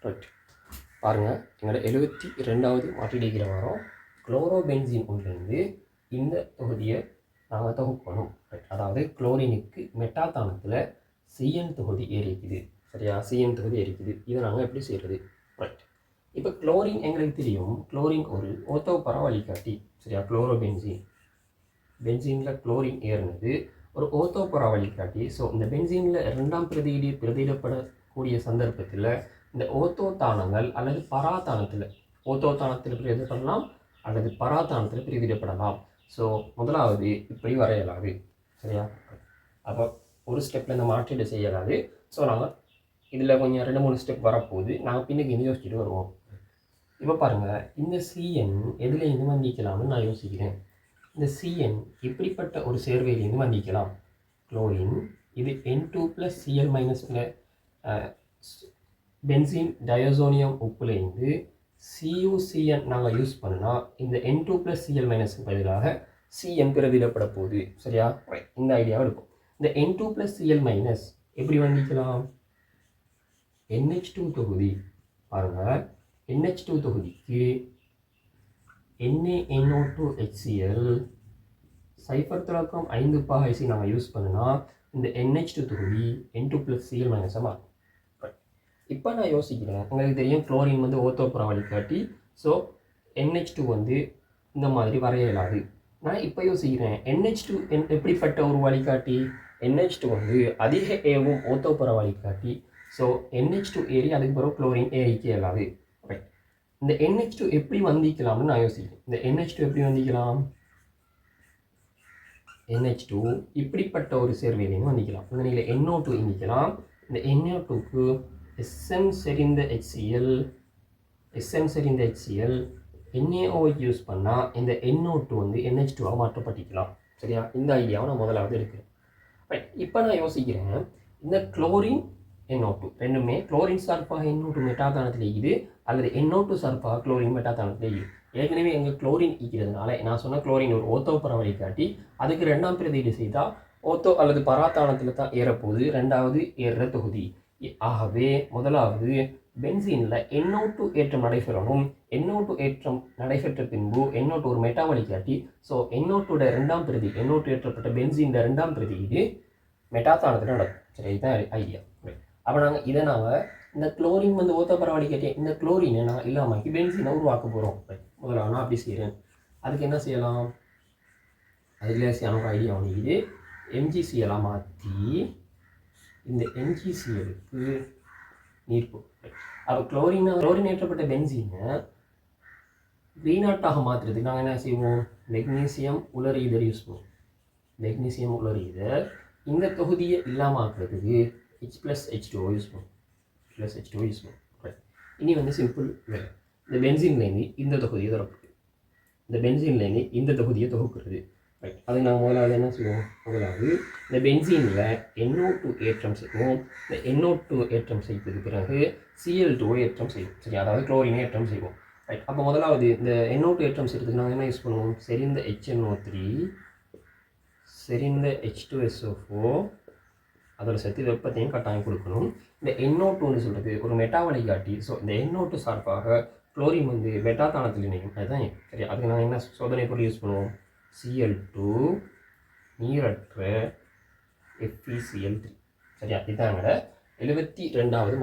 Right. பாருங்கள், எங்களோட 72வது மாற்றிடிக்கிற வாரம் குளோரோபென்சீன் ஒன்றிலிருந்து இந்த தொகுதியை நாங்கள் தொகுக்கணும். ரைட். அதாவது குளோரினுக்கு மெட்டாதானத்தில் சிஎன் தொகுதி ஏறிக்குது. சரியா? சிஎன் தொகுதி ஏறிக்குது. இதை நாங்கள் எப்படி செய்கிறது? ரைட். இப்போ குளோரின் எங்களுக்கு தெரியும், குளோரின் ஒரு ஓத்தோபர வழிகாட்டி. சரியா? குளோரோபென்சீன் பென்சீனில் குளோரின் ஏறினது ஒரு ஓத்தோபர வழிகாட்டி. ஸோ இந்த பென்சீனில் இரண்டாம் பிரதியிடப்படக்கூடிய சந்தர்ப்பத்தில் இந்த ஓத்தோதானங்கள் அல்லது பராதானத்தில் ஓத்தோதானத்தில் பிரதியிடப்படலாம் அல்லது பராதானத்தில் பிரதியிடப்படலாம். ஸோ முதலாவது இப்படி வரையலாது. சரியா? அப்போ ஒரு ஸ்டெப்பில் இந்த மாற்றீடு செய்யலாது. ஸோ நாங்கள் இதில் கொஞ்சம் 2-3 ஸ்டெப் வரப்போகுது. நாங்கள் பின்னுக்கு இன்னும் யோசிச்சுட்டு வருவோம். இப்போ பாருங்கள், இந்த சிஎன் எதுலேருந்து வந்திக்கலாம்னு நான் யோசிக்கிறேன். இந்த சிஎன் இப்படிப்பட்ட ஒரு சேர்வையிலேருந்து வந்திக்கலாம். குளோரின் இது N2+Cl- பென்சீன் டயோசோனியம் உப்புலேருந்து CuCN நாங்கள் யூஸ் பண்ணால் இந்த N2+Cl- பதிலாக CN பிரதியிடப்பட போகுது. சரியா? இந்த ஐடியாவை இருக்கும். இந்த N2+Cl- எப்படி வந்திக்கலாம்? NH2 தொகுதி. பாருங்கள், NH2 தொகுதிக்கு NaNO2HCl சைஃபர் திலக்கம் 5 நாங்கள் யூஸ் பண்ணினா இந்த NH2 தொகுதி N2+Cl- மாறும். இப்போ நான் யோசிக்கிறேன், உங்களுக்கு தெரியும் குளோரின் வந்து ஓத்தோபர வழிகாட்டி. ஸோ NH2 வந்து இந்த மாதிரி வரையலாது. நான் இப்போ யோசிக்கிறேன், NH2 எப்படிப்பட்ட ஒரு வழிகாட்டி? NH2 வந்து அதிக ஏவும் ஓத்தோபர வழிகாட்டி. ஸோ NH2 ஏறி அதுக்கு பிறகு குளோரின் ஏறிக்க இயலாது. ரைட். இந்த NH2 எப்படி வந்திக்கலாம்னு நான் யோசிக்கிறேன். இந்த NH2 எப்படி வந்திக்கலாம்? NH2 இப்படிப்பட்ட ஒரு சேர்வையிலையும் வந்திக்கலாம். இந்த நிலையில் NO2 இந்திக்கலாம். இந்த NO2க்கு SM செறிந்த HCl NaO யூஸ் பண்ணால் இந்த NO2 வந்து NH2ஆக மாற்றப்பட்டிக்கலாம். சரியா? இந்த ஐடியாவை நான் முதலாவது எடுக்கிறேன். ரைட். இப்போ நான் யோசிக்கிறேன், இந்த குளோரின் NO2 ரெண்டுமே குளோரின் சார்பாக NO2 மெட்டாதானத்தில் இருக்குது அல்லது NO2 சார்பாக குளோரின் மெட்டாதானத்தில் இருக்குது. ஏற்கனவே எங்கள் குளோரின் இருக்கிறதுனால நான் சொன்ன குளோரின் ஒரு ஓத்தோபர வழிகாட்டி. அதுக்கு 2ஆம் பிரதியீடு செய்தால் ஓத்தோ அல்லது பராதானத்தில் தான் ஏறப்போகுது. 2வது ஏறுற தொகுதி. ஆகவே முதலாவது பென்சீனில் NO2 ஏற்றம் நடைபெறணும். NO2 ஏற்றம் நடைபெற்ற பின்பு NO2 ஒரு மெட்டா வழிகாட்டி. ஸோ NO2 2ஆம் பிரதி NO2 ஏற்றப்பட்ட பென்சீனில் 2ஆம் பிரதியீடு மெட்டாதானத்தில் நடக்கும். சரி, இதுதான் ஐடியா. அப்போ நாங்கள் இந்த குளோரின் வந்து ஓத்தோபர வழிகாட்டிய இந்த குளோரினை நான் இல்லாமல் பென்சீனை உருவாக்க போகிறோம். முதல்ல நான் அப்படி செய்கிறேன். அதுக்கு என்ன செய்யலாம்? அதுக்கு லேசியான ஒரு ஐடியா ஒன்று. MgCl மாற்றி இந்த MgClக்கு நீர் போ. அப்போ குளோரின் ஏற்றப்பட்ட பென்சீனை கிரீனாட்டாக மாற்றுறதுக்கு நாங்கள் என்ன செய்வோம்? மெக்னீசியம் உலரியதர் யூஸ் பண்ணுவோம். மெக்னீசியம் உலரியதர் இந்த தொகுதியை இல்லாமல் ஆக்குறதுக்கு H+H2O யூஸ் பண்ணுவோம். H2O யூஸ் பண்ணுவோம். ரைட். இனி வந்து சிம்பிள் வேலை. இந்த பென்சீன்லேருந்து இந்த தொகுதியை திறப்புது. இந்த பென்சீன்லேருந்து இந்த தொகுதியை தொகுக்கிறது. ரைட். அது நாங்கள் முதலாவது என்ன செய்வோம்? முதலாவது இந்த பென்சீனில் NO2 ஏற்றம் செய்வோம். இந்த NO2 ஏற்றம் செய்ததுக்கு பிறகு Cl2 ஏற்றம் செய்வோம். சரி, அதாவது குளோரினை ஏற்றம் செய்வோம். ரைட். அப்போ முதலாவது இந்த NO2 ஏற்றம் செய்கிறதுக்கு நாங்கள் என்ன யூஸ் பண்ணுவோம்? செறிந்த HNO3, செறிந்த H2SO4, அதோட சக்தி வெப்பத்தையும் கட்டாயம் கொடுக்கணும். இந்த NO2ன்னு சொல்கிறது ஒரு மெட்டா வழிகாட்டி. ஸோ இந்த NO2 சார்பாக குளோரின் வந்து மெட்டாதானத்தில் இணையும். அதுதான் சரி. அதுக்கு நாங்கள் என்ன சோதனை பொருள் யூஸ் பண்ணுவோம்? Cl2 நீரற்ற FeCl3. சரியா? இதுதான் 72வது